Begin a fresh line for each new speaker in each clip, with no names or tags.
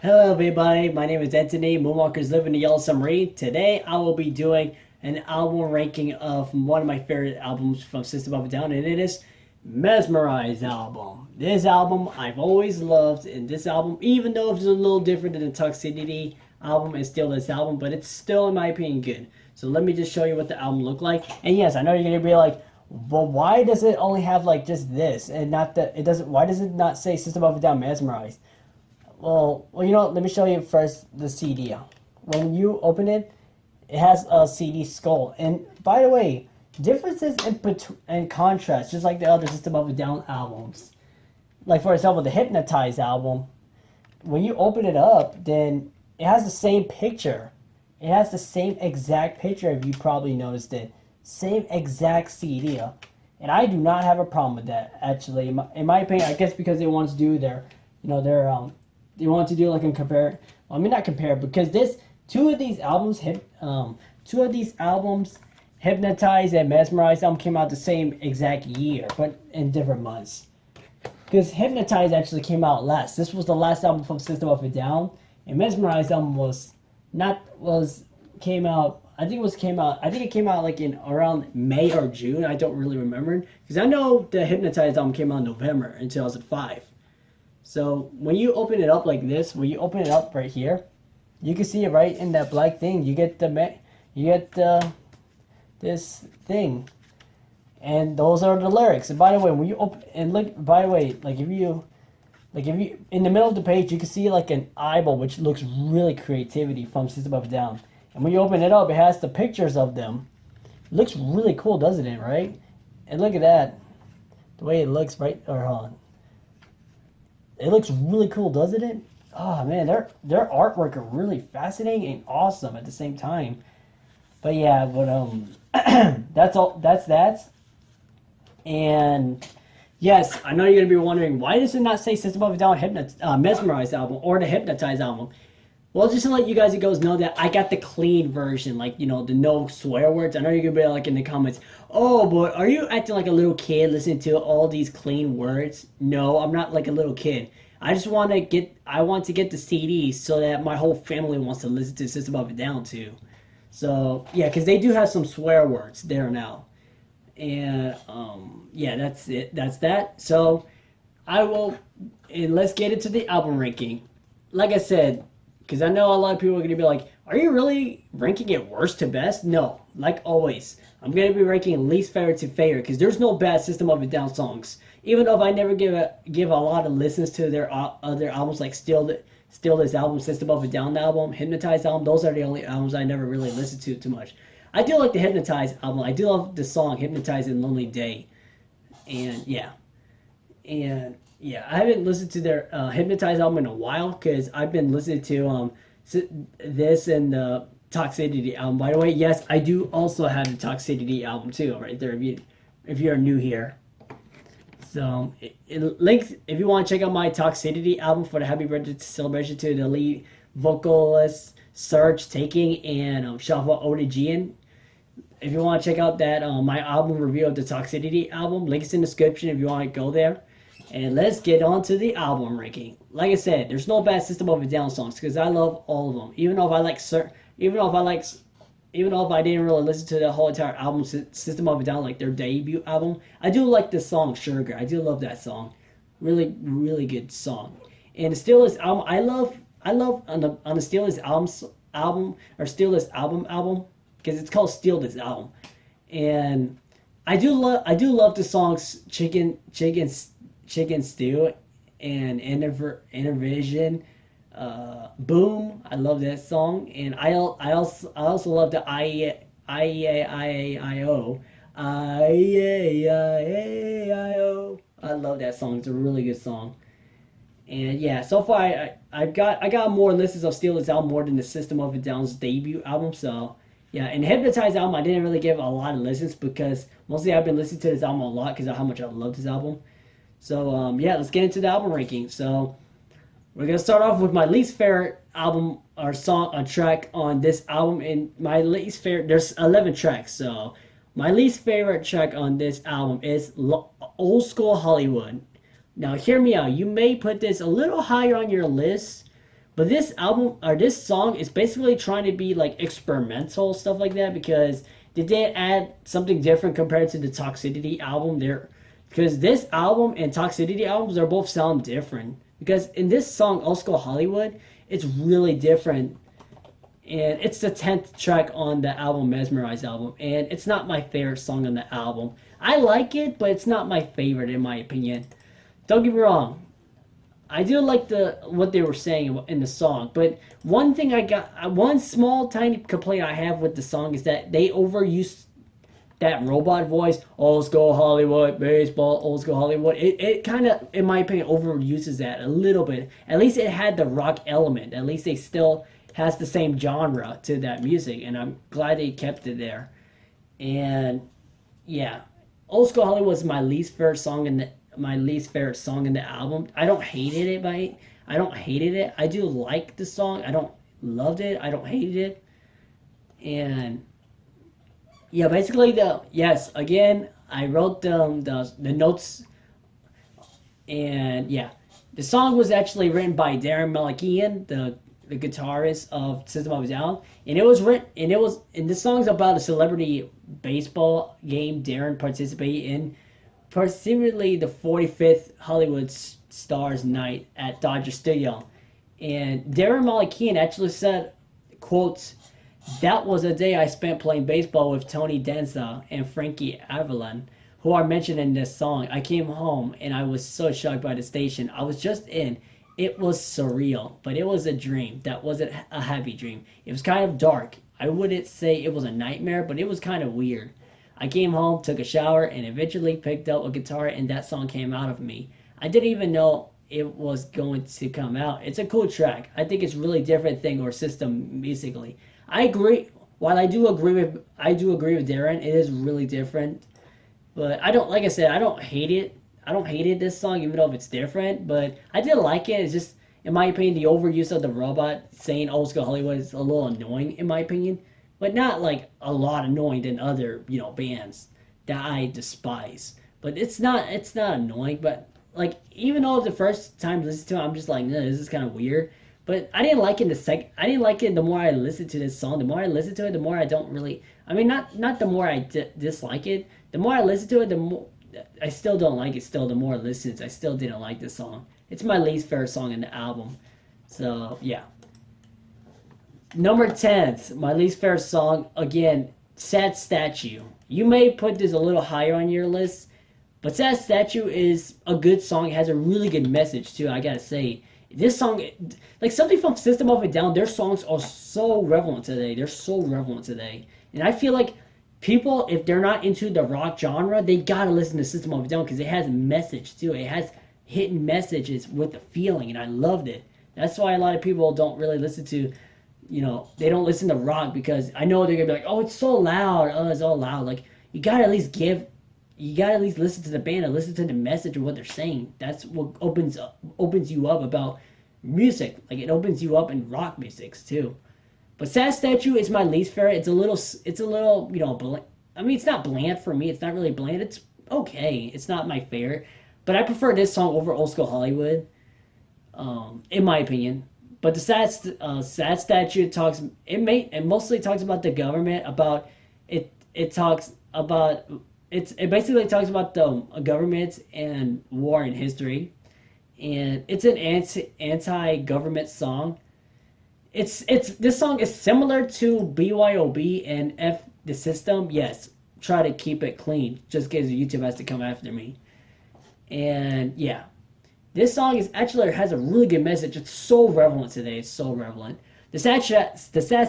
Hello everybody, my name is Anthony, Moonwalkers Live in the Yellow Submarine. Today I will be doing an album ranking of one of my favorite albums from System of a Down, and it is Mezmerize album. This album I've always loved, and this album, even though it's a little different than the Toxicity album, it's still this album, but it's still in my opinion good. So let me just show you what the album looked like. And yes, I know you're gonna be like, well, why does it only have like just this and not the, it doesn't, why does it not say System of a Down Mesmerized? Well, you know, let me show you first the CD. When you open it, it has a CD skull. And by the way, differences in contrast, just like the other System of a Down albums. Like for example, the Hypnotize album, when you open it up, then it has the same picture. It has the same exact picture, if you probably noticed it. Same exact CD. And I do not have a problem with that, actually. In my opinion, I guess because they want to do their, you know, their, they want to do like a compare. Well, I mean not compare, because two of these albums, Hypnotize and Mesmerize album, came out the same exact year, but in different months. Because Hypnotize actually came out last. This was the last album from System of a Down, and Mesmerize album came out. I think it came out like in around May or June. I don't really remember, because I know the Hypnotize album came out in November in 2005. So when you open it up like this, when you open it up right here, you can see it right in that black thing. You get this thing, and those are the lyrics. And by the way, when you open and look, by the way, like if you in the middle of the page, you can see like an eyeball, which looks really creativity from System of a Down. And when you open it up, it has the pictures of them. It looks really cool, doesn't it? Right? And look at that, the way it looks. Right, or hold on. It looks really cool, doesn't it? Oh man, their artwork are really fascinating and awesome at the same time. But yeah, that's all. That's that. And yes, I know you're gonna be wondering, why does it not say System of a Down Mesmerize album or the Hypnotize album? Well, just to let you guys know that I got the clean version, like, you know, the no swear words. I know you're gonna be like in the comments, oh, but are you acting like a little kid listening to all these clean words? No, I'm not like a little kid. I just want to get the CD so that my whole family wants to listen to System of a Down too. So yeah, because they do have some swear words there now. And yeah, that's it. That's that. So and let's get into the album ranking. Like I said, because I know a lot of people are going to be like, are you really ranking it worst to best? No, like always. I'm going to be ranking least favorite to favorite, because there's no bad System of a Down songs. Even though if I never give a lot of listens to their other albums, like Still This album, System of a Down album, Hypnotize album, those are the only albums I never really listened to too much. I do like the Hypnotize album. I do love the song Hypnotize and Lonely Day. And yeah. I haven't listened to their Hypnotize album in a while, because I've been listening to this and the Toxicity album. By the way, yes, I do also have the Toxicity album too, right there, if you're new here. So it links, if you want to check out my Toxicity album for the Happy Birthday celebration to the lead vocalist Serj Tankian and Shava Odegian. If you want to check out that my album review of the Toxicity album, links in the description if you want to go there. And let's get on to the album ranking. Like I said, there's no bad System of a Down songs, because I love all of them. Even though if I didn't really listen to the whole entire album, System of a Down, like their debut album, I do like the song Sugar. I do love that song. Really, really good song. And the Still This album, I love on the Still This album, because it's called Still This album. And I do love the songs Chicken Stew and Intervision. Boom, I love that song. And I also love the I-E-A-I-O. I love that song. It's a really good song. And yeah, so far I got more listens of Still This album more than the System of a Down's debut album. So yeah, and the Hypnotize album I didn't really give a lot of listens, because mostly I've been listening to this album a lot because of how much I love this album. So yeah, let's get into the album ranking. So we're gonna start off with my least favorite album or song or track on this album. And my least favorite, there's 11 tracks. So my least favorite track on this album is Old School Hollywood. Now hear me out. You may put this a little higher on your list, But this album or this song is basically trying to be like experimental stuff like that, because they did add something different compared to the Toxicity album there. Because this album and Toxicity albums are both sound different. Because in this song, Old School Hollywood, it's really different. And it's the 10th track on the album, Mezmerize album. And it's not my favorite song on the album. I like it, but it's not my favorite in my opinion. Don't get me wrong. I do like what they were saying in the song. But one thing one small tiny complaint I have with the song is that they overuse that robot voice, Old School Hollywood, baseball, Old School Hollywood. It kind of, in my opinion, overuses that a little bit. At least it had the rock element. At least they still has the same genre to that music, and I'm glad they kept it there. And yeah, Old School Hollywood is my least favorite song in the album. I don't hated it, but I don't hated it. I do like the song. I don't loved it. I don't hated it. And yeah, basically again, I wrote the notes, and yeah, the song was actually written by Daron Malakian, the guitarist of System of a Down, and this song's about a celebrity baseball game Daron participated in, presumably the 45th Hollywood Stars night at Dodger Stadium. And Daron Malakian actually said, quotes, "That was a day I spent playing baseball with Tony Danza and Frankie Avalon, who are mentioned in this song. I came home and I was so shocked by the station I was just in. It was surreal, but it was a dream that wasn't a happy dream. It was kind of dark. I wouldn't say it was a nightmare, but it was kind of weird. I came home, took a shower, and eventually picked up a guitar, and that song came out of me. I didn't even know it was going to come out. It's a cool track. I think it's really different thing or system musically. I agree. While I do agree with Daron, it is really different. But I don't, like I said, I don't hate it. I don't hate this song, even though it's different. But I did like it. It's just, in my opinion, the overuse of the robot saying Old School Hollywood is a little annoying, in my opinion. But not like a lot annoying than other, bands that I despise. But it's not annoying. But like, even though the first time I listened to it, I'm just like, no, this is kind of weird. But I didn't like it I didn't like it the more I listened to this song. The more I listen to it, the more I don't really. I mean, not the more I dislike it. The more I listen to it, the more I still don't like it. Still, the more listens, I still didn't like this song. It's my least favorite song in the album. So yeah. Number 10, my least favorite song, again, Sad Statue. You may put this a little higher on your list, but Sad Statue is a good song. It has a really good message too, I gotta say. This song, like something from System of a Down, their songs are so relevant today. They're so relevant today. And I feel like people, if they're not into the rock genre, they gotta listen to System of a Down because it has message too. It has hidden messages with the feeling, and I loved it. That's why a lot of people don't really listen to, they don't listen to rock, because I know they're gonna be like, oh, it's so loud. Oh, it's all loud. Like, you gotta at least listen to the band and listen to the message of what they're saying. That's what opens you up about music. Like, it opens you up in rock musics too. But Sad Statue is my least favorite. It's a little, bland. I mean, it's not bland for me. It's not really bland. It's okay. It's not my favorite. But I prefer this song over Old School Hollywood, in my opinion. But the Sad Statue it mostly talks about the government, about it. It basically talks about the government and war in history, and it's an anti-government song. This song is similar to B.Y.O.B and F the System. Yes, try to keep it clean, just because YouTube has to come after me. And yeah, this song has a really good message. It's so relevant today. It's so relevant. The sad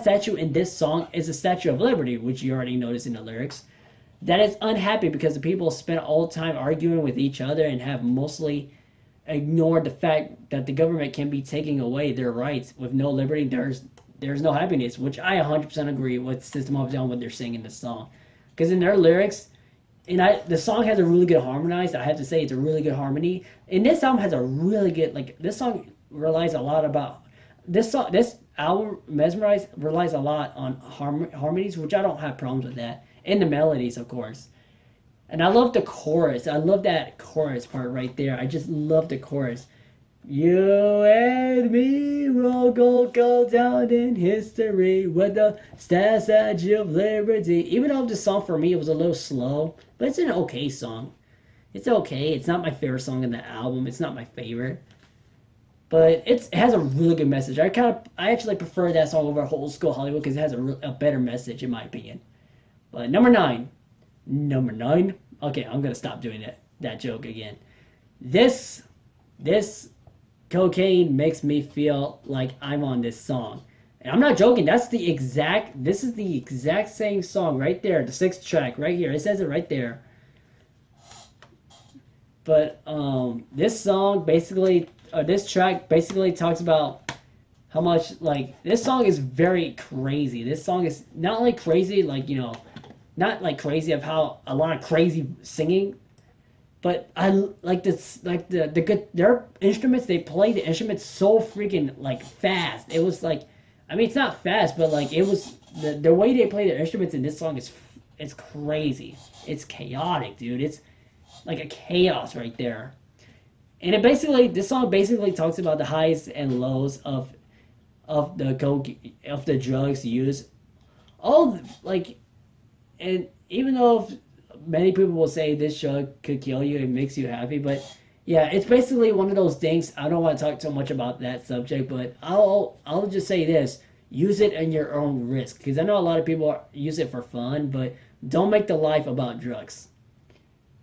statue in this song is the Statue of Liberty, which you already noticed in the lyrics. That is unhappy because the people spend all the time arguing with each other and have mostly ignored the fact that the government can be taking away their rights. With no liberty, there's no happiness, which I 100% agree with System of a Down, what they're saying in this song. Because in their lyrics, the song has a really good harmonized. I have to say, it's a really good harmony. And this album has a really good, this song relies a lot about, this album, Mesmerize, relies a lot on harmonies, which I don't have problems with that. And the melodies, of course. And I love the chorus. I love that chorus part right there. I just love the chorus. You and me will go down in history with the Statue of Liberty. Even though the song for me it was a little slow, but it's an okay song. It's okay. It's not my favorite song in the album. It's not my favorite, but it has a really good message. I actually prefer that song over Old School Hollywood because it has a better message in my opinion. But number nine. Okay, I'm gonna stop doing that joke again. This cocaine makes me feel like I'm on this song. And I'm not joking, this is the exact same song right there, the 6th track right here. It says it right there. But this song basically, this track basically talks about how much, like, this song is very crazy. This song is not like crazy, like, you know, not like crazy of how a lot of crazy singing, but I like this, like their instruments. They play the instruments so freaking like fast. It was like, I mean, it's not fast, but like it was the way they play their instruments in this song is it's crazy. It's chaotic, dude. It's like a chaos right there. And this song basically talks about the highs and lows of the drugs used. And even though many people will say this drug could kill you, it makes you happy, but yeah, it's basically one of those things. I don't want to talk so much about that subject, but I'll just say this: use it at your own risk, because I know a lot of people use it for fun, but don't make the life about drugs.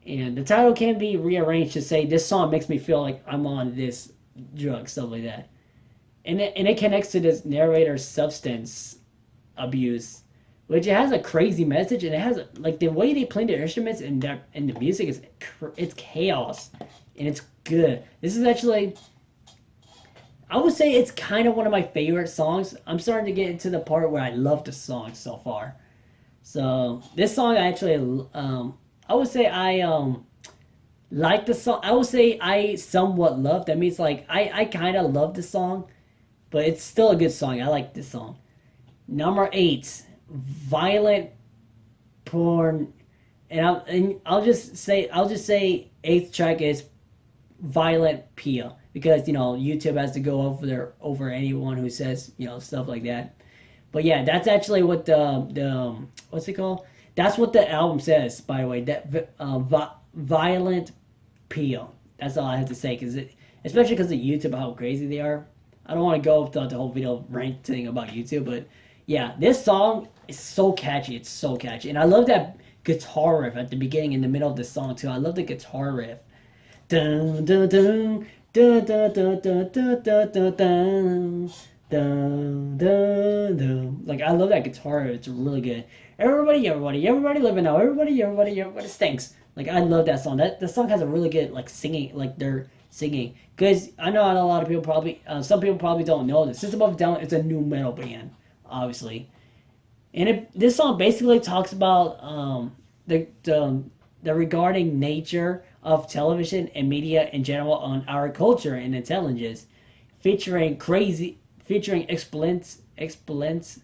And the title can be rearranged to say this song makes me feel like I'm on this drug, stuff like that, and it connects to this narrator's substance abuse, which it has a crazy message, and it has like the way they play their instruments and the music it's chaos, and it's good. This is actually, I would say it's kind of one of my favorite songs. I'm starting to get into the part where I love the song so far. So this song I actually, I would say I like the song. I would say I somewhat love. That means like I kind of love the song, but it's still a good song. I like this song. Number 8. Violent porn, and I'll just say 8th track is Violent Pia, because you know YouTube has to go over anyone who says, you know, stuff like that. But yeah, that's actually what the what's it called? That's what the album says, by the way. That Violent Pia. That's all I have to say, especially because of YouTube, how crazy they are. I don't want to go throughout the whole video ranting about YouTube, but yeah, this song is so catchy. It's so catchy. And I love that guitar riff at the beginning and the middle of the song, too. I love the guitar riff. Dun, dun, dun, dun, dun, dun, dun, dun, dun, dun, dun, dun, dun, dun. Like, I love that guitar riff. It's really good. Everybody living now. Everybody stinks. Like, I love that song. The song has a really good, like, singing, like, they're singing. Because I know a lot of people probably, some people probably don't know this. System of a Down is a new metal band, obviously. And this song basically talks about the regarding nature of television and media in general on our culture and intelligence, featuring explants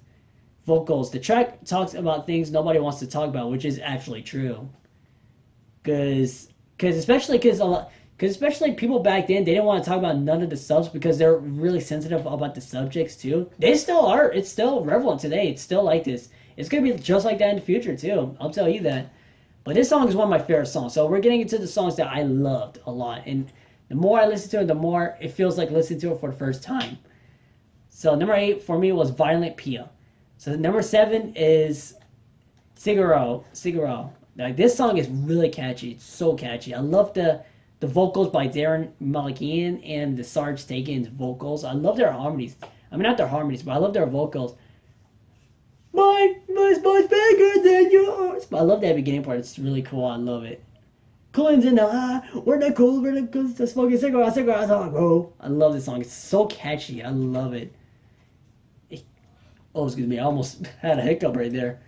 vocals. The track talks about things nobody wants to talk about, which is actually true. Because especially people back then, they didn't want to talk about none of the subs because they're really sensitive about the subjects too. They still are. It's still relevant today. It's still like this. It's going to be just like that in the future too. I'll tell you that. But this song is one of my favorite songs. So we're getting into the songs that I loved a lot. And the more I listen to it, the more it feels like listening to it for the first time. So number 8 for me was Violent Pia. So number 7 is Cigaro. Like, this song is really catchy. It's so catchy. I love the vocals by Daron Malakian and the Serj Tankian's vocals. I love their harmonies. I mean, not their harmonies, but I love their vocals. My voice bigger than yours. But I love that beginning part. It's really cool. I love it. Coolins in the high. We're the cool. Smoking cigarettes. I love this song. It's so catchy. I love it. Oh, excuse me. I almost had a hiccup right there.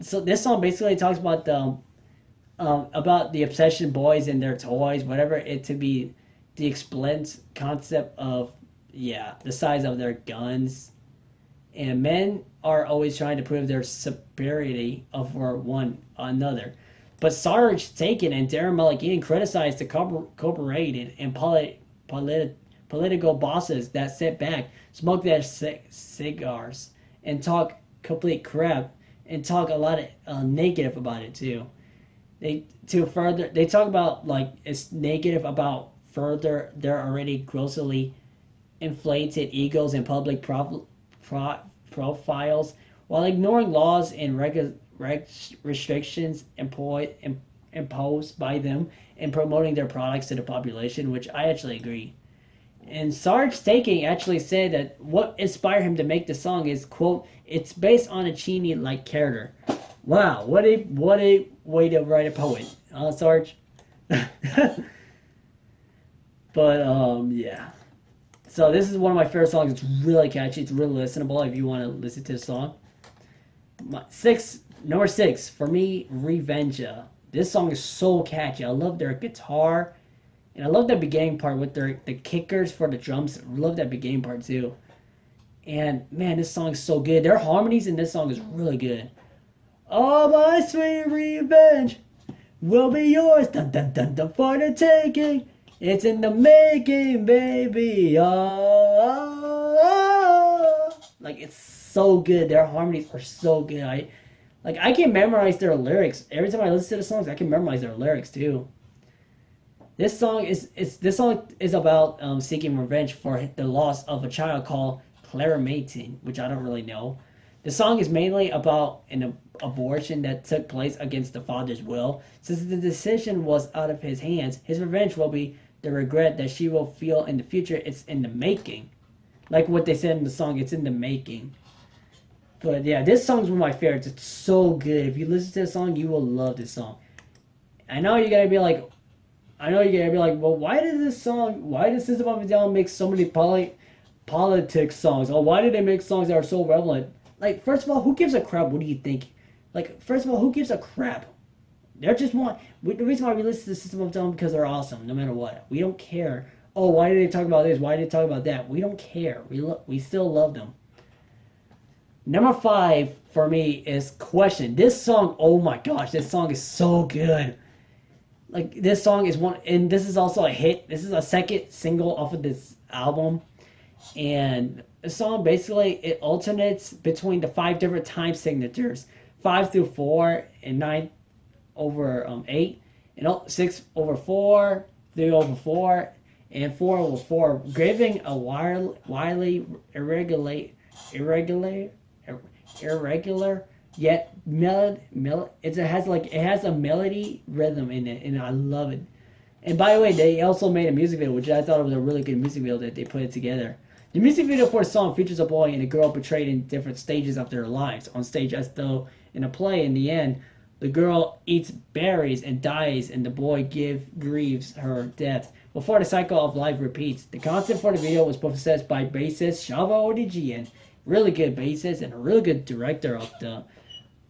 So this song basically talks about the obsession boys and their toys, whatever it to be, the explains concept of, the size of their guns. And men are always trying to prove their superiority over one another. But Serj Tankian and Daron Malakian criticized the corporated and political bosses that sit back, smoke their cigars, and talk complete crap, and talk a lot of negative about it too. They talk about like it's negative about further their already grossly inflated egos and public profiles, while ignoring laws and restrictions imposed by them and promoting their products to the population, which I actually agree. And Serj Tankian actually said that what inspired him to make the song is, quote, it's based on a Chini-like character. Wow, what a way to write a poet, Serj? But, yeah. So this is one of my favorite songs. It's really catchy. It's really listenable if you want to listen to the song. Number 6, for me, Revenga. This song is so catchy. I love their guitar. And I love that beginning part with the kickers for the drums. I love that beginning part too. And man, this song is so good. Their harmonies in this song is really good. Oh, my sweet revenge will be yours. Dun, dun, dun, dun, for the taking. It's in the making, baby. Oh. Like, it's so good. Their harmonies are so good. I can memorize their lyrics. Every time I listen to the songs, I can memorize their lyrics too. This song is about seeking revenge for the loss of a child called Clara Mayton, which I don't really know. The song is mainly about an abortion that took place against the father's will. Since the decision was out of his hands, his revenge will be the regret that she will feel in the future. It's in the making. Like what they said in the song, it's in the making. But yeah, this song's one of my favorites. It's so good. If you listen to the song, you will love this song. I know you're going to be like, well, why does System of a Down make so many politics songs? Or why do they make songs that are so relevant? Like, first of all, who gives a crap? What do you think? Like, first of all, who gives a crap? They're just the reason why we listen to System of a Down because they're awesome, no matter what. We don't care. Oh, why did they talk about this? Why did they talk about that? We don't care. We still love them. Number 5 for me is Question. This song, oh my gosh, this song is so good. Like, this song is one, and this is also a hit. This is a second single off of this album. And the song basically, it alternates between the 5 different time signatures. 5 through 4, and 9 over 8, and 6 over 4, 3 over 4, and 4 over 4, giving a wildly irregular yet it has a melody rhythm in it, and I love it. And by the way, they also made a music video, which I thought was a really good music video that they put it together. The music video for a song features a boy and a girl portrayed in different stages of their lives. On stage, as though in a play, in the end, the girl eats berries and dies, and the boy grieves her death before the cycle of life repeats. The concept for the video was possessed by bassist Shava Odigian. Really good bassist and a really good director of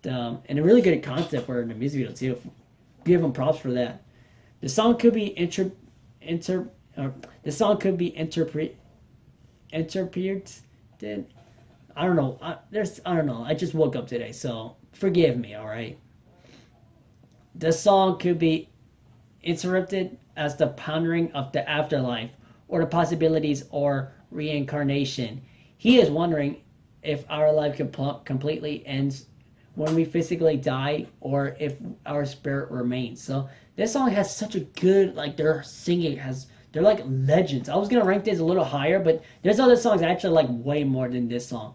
and a really good concept for the music video too. Give him props for that. The song could be interpreted. I don't know. I don't know. I just woke up today, so forgive me. All right. The song could be interpreted as the pondering of the afterlife, or the possibilities or reincarnation. He is wondering if our life completely ends when we physically die, or if our spirit remains. So this song has such a good, like, their singing they're like legends. I was gonna rank this a little higher, but there's other songs I actually like way more than this song.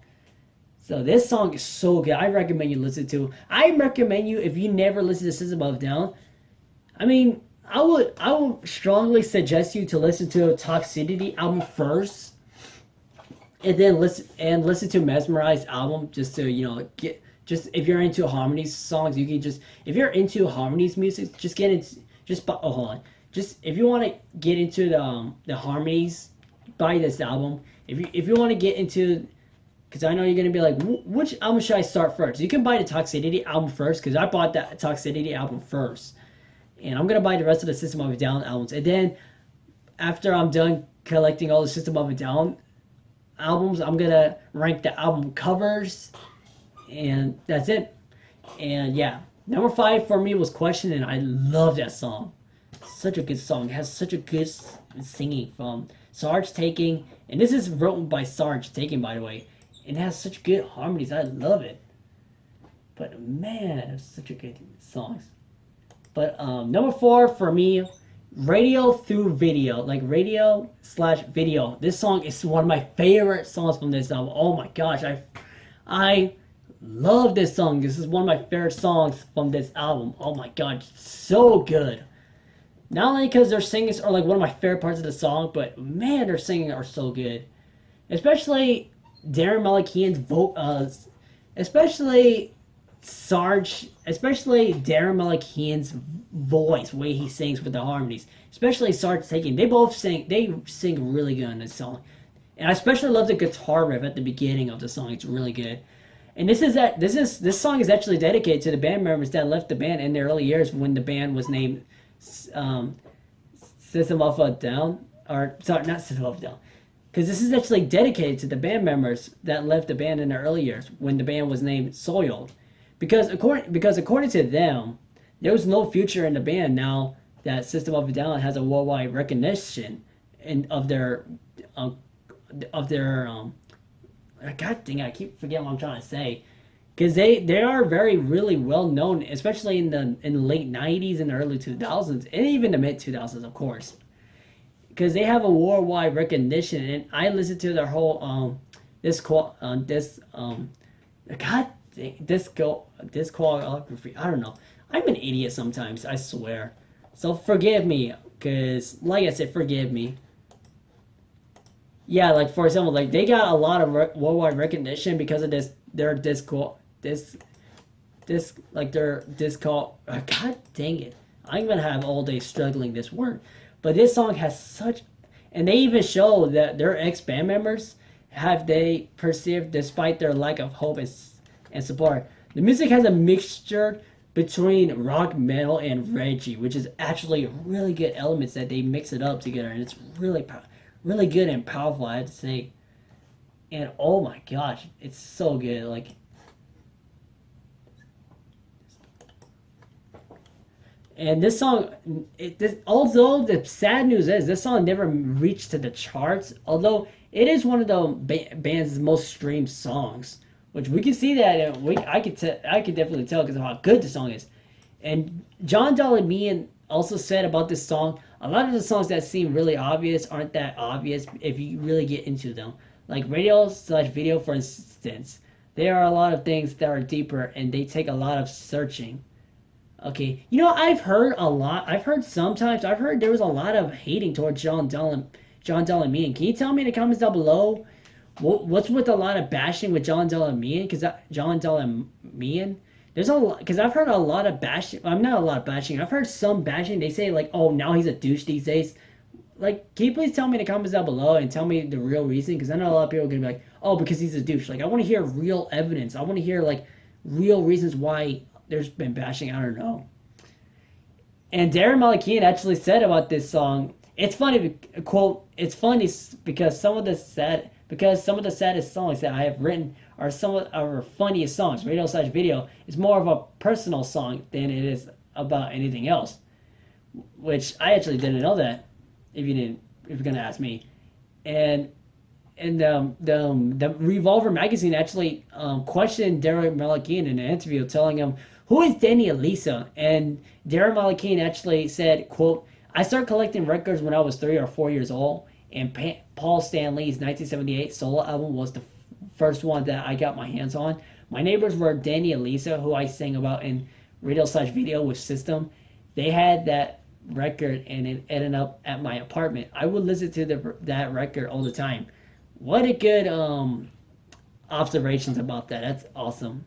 So this song is so good. I recommend you listen to. I recommend you, if you never listen to System of a Down, I mean, I would strongly suggest you to listen to Toxicity album first, and then listen to Mezmerize album, just to, you know, if you're into harmonies songs, you can if you're into harmonies music, if you want to get into the harmonies, buy this album. If you want to get into, because I know you're gonna be like, which album should I start first? You can buy the Toxicity album first, because I bought that Toxicity album first, and I'm gonna buy the rest of the System of a Down albums, and then after I'm done collecting all the System of a Down albums, I'm gonna rank the album covers, and that's it. And yeah, number 5 for me was Question, and I love that song. Such a good song. It has such a good singing from Serj Tankian, and this is written by Serj Tankian, by the way, and it has such good harmonies. I love it. But man, it's such a good song. But number 4 for me, radio through video, like radio/video. This song is one of my favorite songs from this album. Oh my gosh, I love this song. This is one of my favorite songs from this album. Oh my god, so good. Not only because their singings are like one of my favorite parts of the song, but man, their singing are so good. Especially Daron Malakian's especially Daron Malakian's voice, way he sings with the harmonies. Especially Serj Tankian. They sing really good in this song. And I especially love the guitar riff at the beginning of the song. It's really good. And this song is actually dedicated to the band members that left the band in the early years when the band was named System of a Down, or sorry, not System of a Down, because this is actually dedicated to the band members that left the band in the early years when the band was named Soiled, because according to them, there was no future in the band now that System of a Down has a worldwide recognition of their God dang, I keep forgetting what I'm trying to say. Because they are really well known, especially in the late 90s and the early 2000s, and even the mid 2000s, of course. Because they have a worldwide recognition, and I listened to their whole discography. I don't know. I'm an idiot sometimes, I swear. So forgive me, because like I said, forgive me. Yeah, like for example, like they got a lot of worldwide recognition because of their disco. God dang it. I'm gonna have all day struggling this word. But this song has such, and they even show that their ex-band members have they perceived despite their lack of hope and support. The music has a mixture between rock, metal, and reggae, which is actually really good elements that they mix it up together, and it's really good and powerful, I have to say. And oh my gosh, it's so good. Like, and this song, although the sad news is this song never reached to the charts, although it is one of the band's most streamed songs, which we can see that, and I could definitely tell because of how good the song is. And John Malakian also said about this song, a lot of the songs that seem really obvious aren't that obvious if you really get into them. Like radio/video, for instance, there are a lot of things that are deeper and they take a lot of searching. Okay, you know, I've heard there was a lot of hating towards John Malakian. Can you tell me in the comments down below what's with a lot of bashing with John Malakian? Because John Malakian, there's a lot, because I've heard a lot of bashing. I'm not a lot of bashing. I've heard some bashing. They say like, oh, now he's a douche these days. Like, can you please tell me in the comments down below and tell me the real reason? Because I know a lot of people are gonna be like, oh, because he's a douche. Like, I want to hear real evidence. I want to hear like real reasons why there's been bashing. I don't know. And Daron Malakian actually said about this song, it's funny, quote, it's funny because some of the saddest songs that I have written are some of our funniest songs. Radio/video is more of a personal song than it is about anything else. Which I actually didn't know that, if you're gonna ask me. And the Revolver magazine actually questioned Daron Malakian in an interview, telling him, who is Danny Elisa? And Daron Malakian actually said, quote, I started collecting records when I was 3 or 4 years old, and Paul Stanley's 1978 solo album was the first one that I got my hands on. My neighbors were Danny Elisa, who I sang about in radio/video with System. They had that record and it ended up at my apartment. I would listen to that record all the time. What a good observations about that. That's awesome.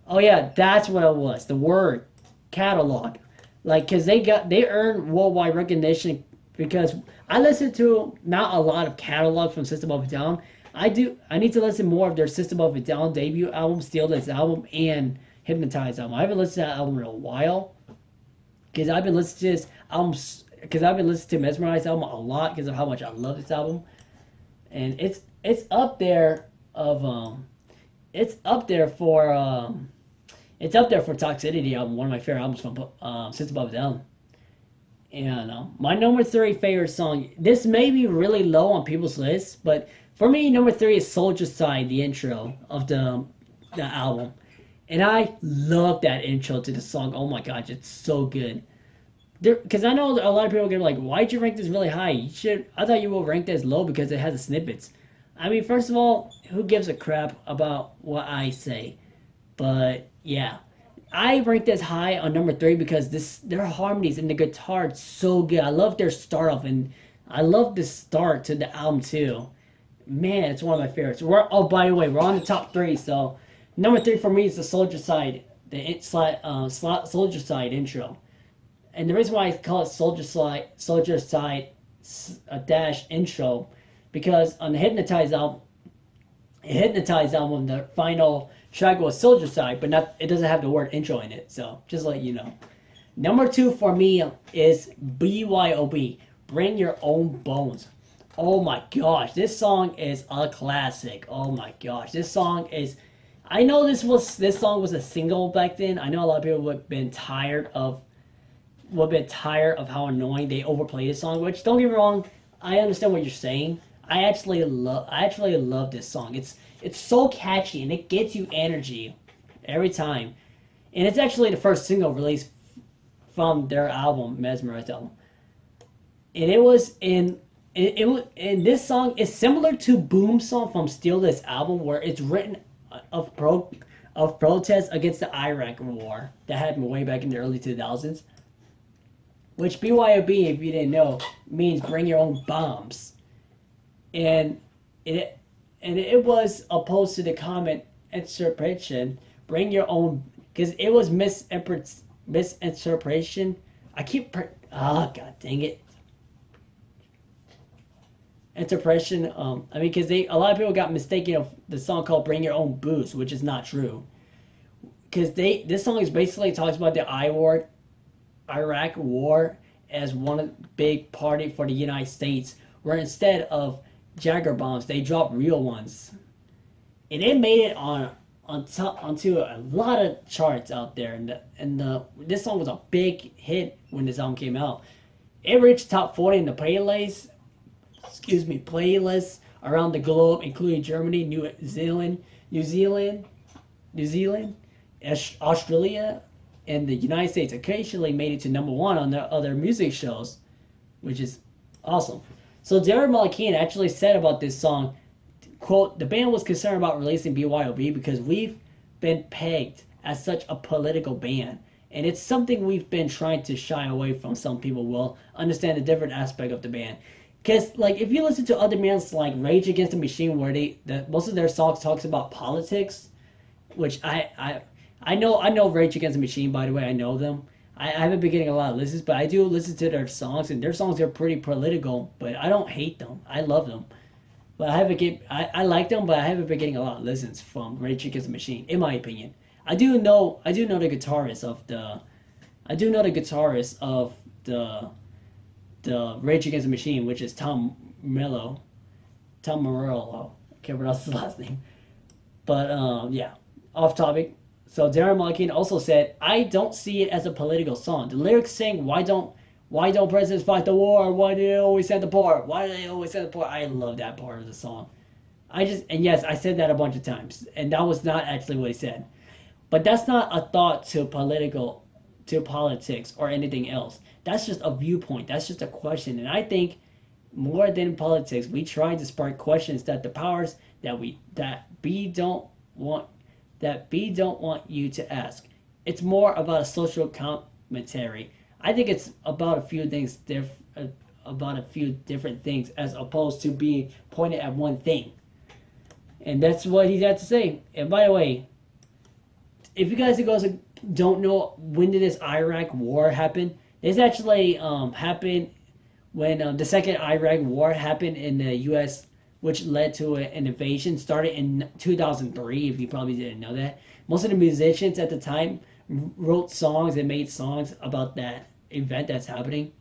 Oh yeah, that's what it was. The word catalog. Like, because they earned worldwide recognition, because I listen to not a lot of catalog from System of a Down. I need to listen more of their System of a Down debut album, Steal This album, and Hypnotize album. I haven't listened to that album in a while, because I've been listening to this album, because I've been listening to Mezmerize album a lot because of how much I love this album. And it's up there for Toxicity album, one of my favorite albums from System of a Down. And my number 3 favorite song. This may be really low on people's lists, but for me, number 3 is Soldier Side, the intro of the album. And I love that intro to the song. Oh my gosh, it's so good. Because I know a lot of people are gonna be like, why'd you rank this really high? I thought you would rank this low because it has the snippets. I mean, first of all, who gives a crap about what I say? But yeah, I rank this high on number 3 because their harmonies and the guitar is so good. I love their start off, and I love the start to the album too. Man, it's one of my favorites. Oh, by the way, we're on the top 3. So number 3 for me is the Soldier Side, Soldier Side intro. And the reason why I call it Soldier Side dash intro, because on the Hypnotize album, the final track was Soldier Side, but it doesn't have the word intro in it. So just let you know. Number 2 for me is B.Y.O.B. Bring Your Own Bones. Oh my gosh, this song is a classic. Oh my gosh, this song is. I know this song was a single back then. I know a lot of people would have been tired of how annoying they overplay this song. Which, don't get me wrong, I understand what you're saying. I actually love this song. It's so catchy and it gets you energy every time. And it's actually the first single released from their album, Mezmerize album. And and this song is similar to Boom's song from Steal This album, where it's written of protest against the Iraq war that happened way back in the early 2000s. Which BYOB, if you didn't know, means bring your own bombs. And it was opposed to the comment interpretation, bring your own, because it was misinterpretation. God dang it. Interpretation, because a lot of people got mistaken of the song called Bring Your Own Booze, which is not true. Because this song is basically talks about the Iraq war as one big party for the United States, where instead of Jagger bombs, they dropped real ones, and it made it onto a lot of charts out there. And this song was a big hit when this album came out. It reached top 40 in the playlists around the globe, including Germany, New Zealand, Australia, and the United States. Occasionally made it to number 1 on their other music shows, which is awesome. So Daron Malakian actually said about this song, quote, "The band was concerned about releasing BYOB because we've been pegged as such a political band, and it's something we've been trying to shy away from. Some people will understand a different aspect of the band." Because, like, if you listen to other bands like Rage Against the Machine, where most of their songs talks about politics, which I know Rage Against the Machine, by the way, I know them. I haven't been getting a lot of listens, but I do listen to their songs, and their songs are pretty political, but I don't hate them. I love them. But I like them, but I haven't been getting a lot of listens from Rage Against the Machine, in my opinion. I do know the guitarist of the Rage Against the Machine, which is Tom Morello. I can't pronounce his last name. But yeah, off topic. So Daron Malakian also said, "I don't see it as a political song. The lyrics sing, why don't presidents fight the war? Why do they always send the poor? Why do they always send the poor?" I love that part of the song. And yes, I said that a bunch of times, and that was not actually what he said. But that's not a thought to politics or anything else. That's just a viewpoint. That's just a question. And I think more than politics, we try to spark questions that the powers that B don't want you to ask. It's more about a social commentary. I think it's about a few different things as opposed to being pointed at one thing. And that's what he had to say. And by the way, if you guys don't know, when did this Iraq war happen? This actually happened when the second Iraq war happened in the U.S., which led to an invasion, started in 2003, if you probably didn't know that. Most of the musicians at the time wrote songs and made songs about that event that's happening.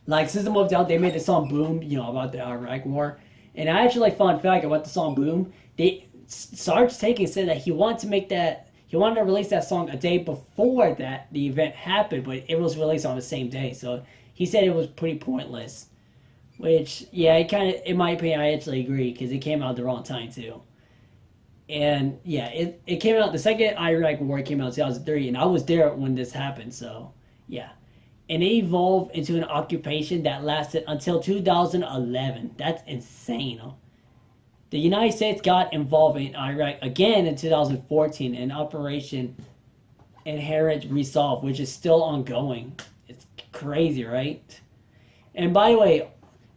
Like System of a Down, they made the song Boom, about the Iraq war. And I actually, fun fact about the song Boom, Serj Tankian said that he wanted to make that, he wanted to release that song a day before that the event happened, but it was released on the same day. So he said it was pretty pointless. Which, yeah, in my opinion, I actually agree, because it came out at the wrong time too. And yeah, it came out, the second Iraq war came out in 2003, and I was there when this happened, so yeah. And it evolved into an occupation that lasted until 2011. That's insane. The United States got involved in Iraq again in 2014 in Operation Inherent Resolve, which is still ongoing. It's crazy, right? And by the way,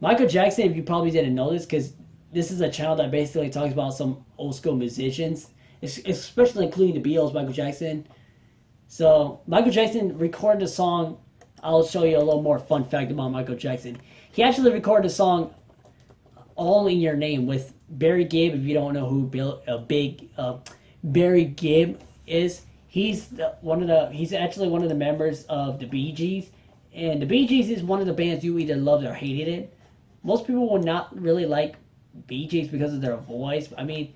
Michael Jackson, if you probably didn't know this, because this is a channel that basically talks about some old school musicians, especially including the Beatles, Michael Jackson. So Michael Jackson recorded a song. I'll show you a little more fun fact about Michael Jackson. He actually recorded a song, All in Your Name, with Barry Gibb. If you don't know who Barry Gibb is, he's actually one of the members of the Bee Gees. And the Bee Gees is one of the bands you either loved or hated it. Most people will not really like Bee Gees because of their voice. I mean,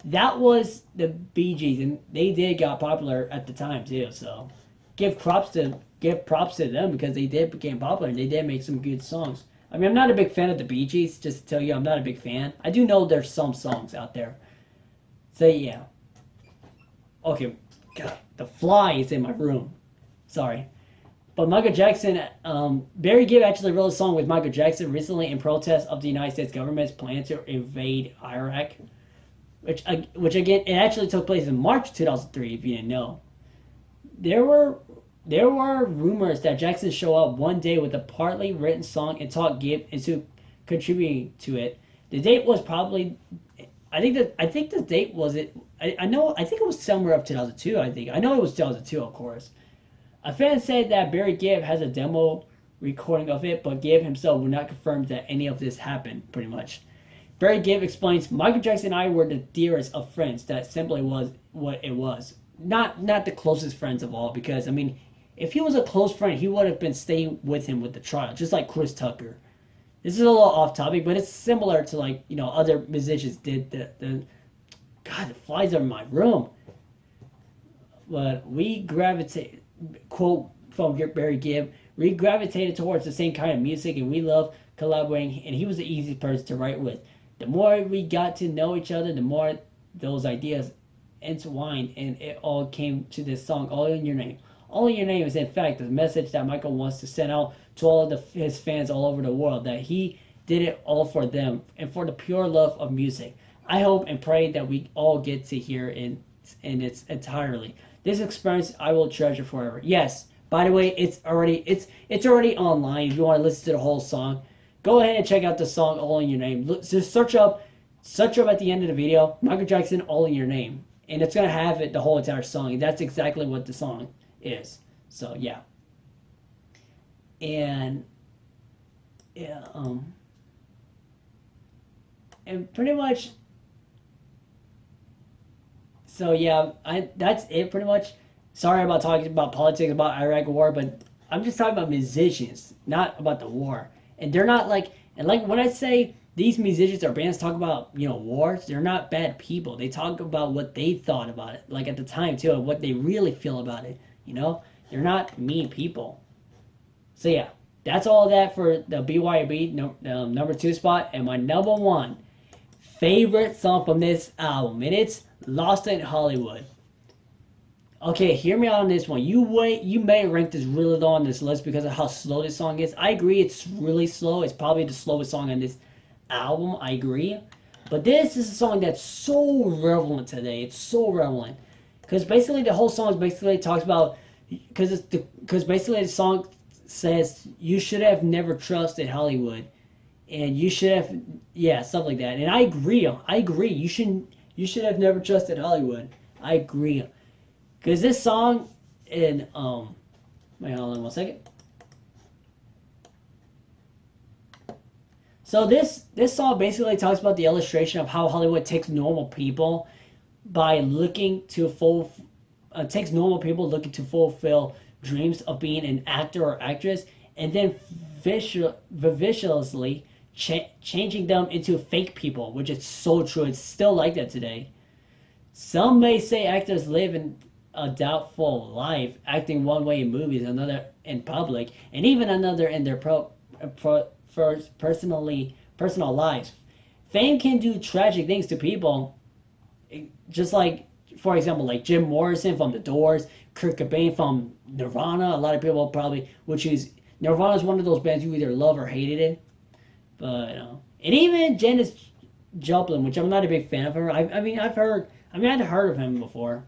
that was the Bee Gees, and they did got popular at the time too. So give props to them, because they did become popular and they did make some good songs. I mean, I'm not a big fan of the Bee Gees, just to tell you, I'm not a big fan. I do know there's some songs out there. So yeah. Okay, God, the fly is in my room. Sorry. But Michael Jackson, Barry Gibb actually wrote a song with Michael Jackson recently in protest of the United States government's plan to invade Iraq, which again, it actually took place in March 2003, if you didn't know. There were rumors that Jackson showed up one day with a partly written song and talked Gibb into contributing to it. The date was probably, I think the date was it. I think it was somewhere of 2002. I know it was 2002, of course. A fan said that Barry Gibb has a demo recording of it, but Gibb himself would not confirm that any of this happened, pretty much. Barry Gibb explains, Michael Jackson and I were the dearest of friends. That simply was what it was. Not the closest friends of all, because, I mean, if he was a close friend, he would have been staying with him with the trial, just like Chris Tucker. This is a little off topic, but it's similar to, like, you know, other musicians did. God, the flies are in my room. But we gravitate... Quote from Barry Gibb, we gravitated towards the same kind of music and we love collaborating, and he was the easy person to write with. The more we got to know each other, the more those ideas entwined, and it all came to this song, All in Your Name. All in Your Name is in fact the message that Michael wants to send out to all of his fans all over the world, that he did it all for them and for the pure love of music. I hope and pray that we all get to hear in its entirely. This experience I will treasure forever. Yes, by the way, it's already online. If you want to listen to the whole song, go ahead and check out the song All in Your Name. Just search up at the end of the video, Michael Jackson, All in Your Name, and it's gonna have it the whole entire song. And that's exactly what the song is. So yeah, and yeah, and pretty much. So yeah, that's it pretty much. Sorry about talking about politics, about Iraq war, but I'm just talking about musicians, not about the war. And they're not like, and like when I say these musicians or bands talk about, you know, wars, they're not bad people. They talk about what they thought about it, like at the time too, and what they really feel about it. You know, they're not mean people. So yeah, that's all that for the B.Y.O.B. number 2 spot, and my number 1 favorite song from this album, and it's Lost in Hollywood. Okay, hear me out on this one. You may rank this really low on this list because of how slow this song is. I agree, it's really slow. It's probably the slowest song on this album. I agree. But this is a song that's so relevant today. It's so relevant. Because basically the whole song basically talks about, because basically the song says you should have never trusted Hollywood. And you should have, yeah, stuff like that. And I agree. You should have never trusted Hollywood. I agree. Because this song in, wait, hold on 1 second. So this song basically talks about the illustration of how Hollywood takes normal people looking to fulfill dreams of being an actor or actress, and then viciously changing them into fake people, which is so true. It's still like that today. Some may say actors live in a doubtful life, acting one way in movies, another in public, and even another in their personal lives. Fame can do tragic things to people, just like, for example, like Jim Morrison from The Doors, Kurt Cobain from Nirvana. A lot of people probably would choose Nirvana is one of those bands you either love or hated it. But and even Janis Joplin, which I'm not a big fan of her. I'd heard of him before,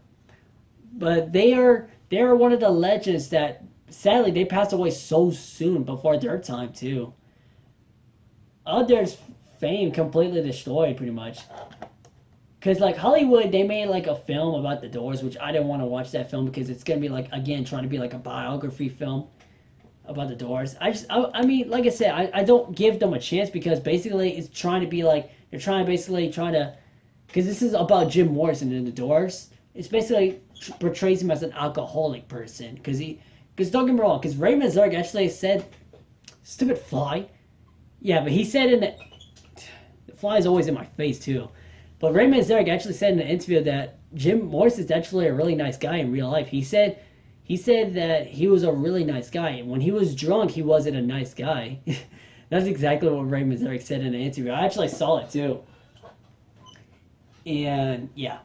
but they are one of the legends that sadly they passed away so soon before their time too. Others' fame completely destroyed pretty much. Cause like Hollywood, they made like a film about the Doors, which I didn't want to watch that film because it's gonna be like, again, trying to be like a biography film about the Doors. I mean, like I said, I don't give them a chance because basically it's trying to be like they're trying to, because this is about Jim Morrison and the Doors. It's basically portrays him as an alcoholic person because don't get me wrong, because Ray Manzarek actually said, stupid fly, yeah, but he said the fly is always in my face too. But Ray Manzarek actually said in an interview that Jim Morrison is actually a really nice guy in real life. He said that he was a really nice guy. And when he was drunk, he wasn't a nice guy. That's exactly what Ray Manzarek said in an interview. I actually saw it too. And yeah,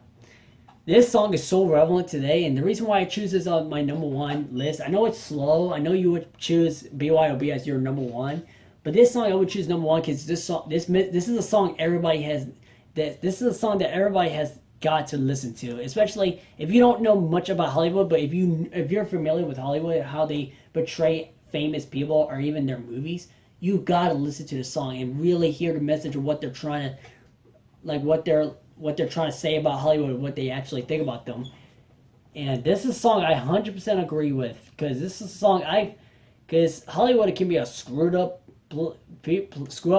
this song is so relevant today. And the reason why I choose this on my number one list, I know it's slow. I know you would choose B.Y.O.B as your number one. But this song I would choose number one because this is a song everybody has. This is a song that everybody has got to listen to, especially if you don't know much about Hollywood. But if you're familiar with Hollywood, how they portray famous people or even their movies, you've got to listen to the song and really hear the message of what they're trying to, like what they're trying to say about Hollywood, what they actually think about them. And this is a song I 100% agree with because this is a song because Hollywood can be a screwed up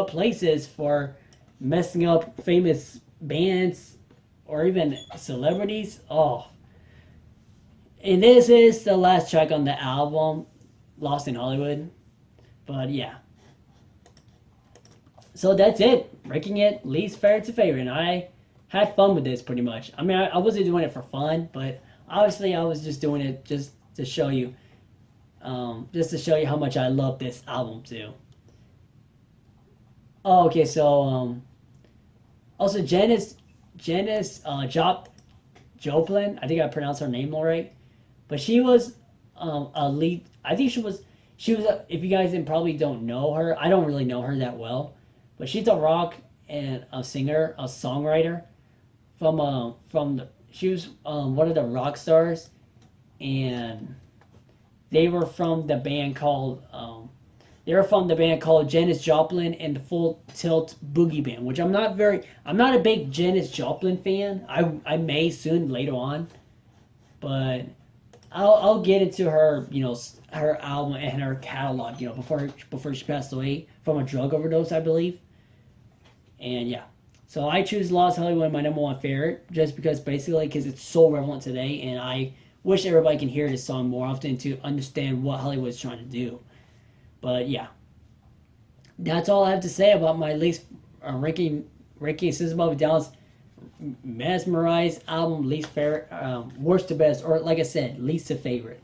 places for messing up famous bands or even celebrities. Oh, and this is the last track on the album, Lost in Hollywood. But yeah, so that's it, ranking it least favorite to favorite. And I had fun with this pretty much. I mean, I wasn't doing it for fun, but obviously I was just doing it just to show you how much I love this album too. Oh, okay, so also Janis Joplin, I think I pronounced her name all right, but she was a lead. I think she was if you guys probably don't know her, I don't really know her that well, but she's a rock and a singer, a songwriter she was one of the rock stars, and they were from the band called Janis Joplin and the Full Tilt Boogie Band, which I'm not a big Janis Joplin fan. I may soon later on, but I'll get into her, her album and her catalog, before she passed away from a drug overdose, I believe. And yeah, so I choose Lost Hollywood, my number one favorite, just because it's so relevant today, and I wish everybody can hear this song more often to understand what Hollywood's trying to do. But yeah, that's all I have to say about my least ranking System of a Down's Mezmerize album, least favorite, worst to best, or like I said, least to favorite.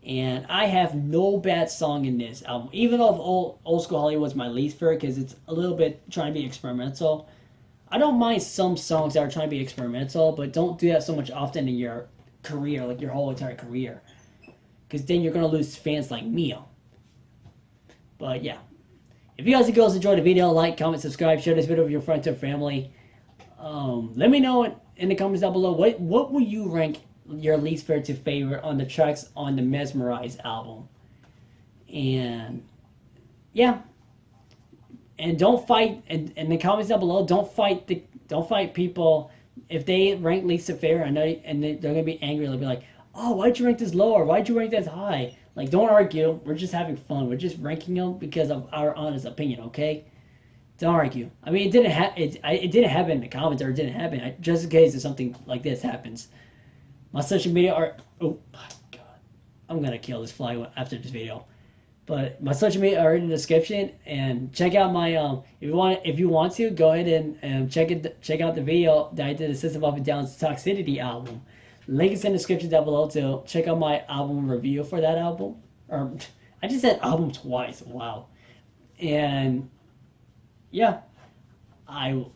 And I have no bad song in this album, even though old school Hollywood's my least favorite because it's a little bit trying to be experimental. I don't mind some songs that are trying to be experimental, but don't do that so much often in your career, like your whole entire career, because then you're gonna lose fans like me. But yeah, if you guys and girls enjoyed the video, like, comment, subscribe, share this video with your friends and family. Let me know in the comments down below what will you rank your least favorite to favorite on the tracks on the Mezmerize album. And yeah, and don't fight in the comments down below. Don't fight people if they rank least to favorite. I know, and they're gonna be angry. They'll be like, "Oh, why'd you rank this low? Or why'd you rank this high?" Like, don't argue. We're just having fun. We're just ranking them because of our honest opinion, okay? Don't argue. I mean, it didn't happen in the comments, or it didn't happen. Just in case if something like this happens. My social media are... Oh, my God. I'm going to kill this fly after this video. But my social media are in the description. And check out my... If you want to, go ahead and check out the video that I did, the System of a Down's Toxicity album. Link is in the description down below to check out my album review for that album. Or I just said album twice. Wow. And yeah, I'm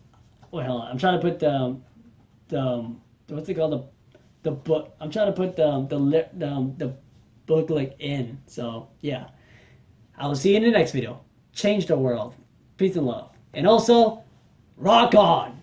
trying to put the what's it called, the book. I'm trying to put the booklet in. So yeah, I will see you in the next video. Change the world. Peace and love. And also, rock on!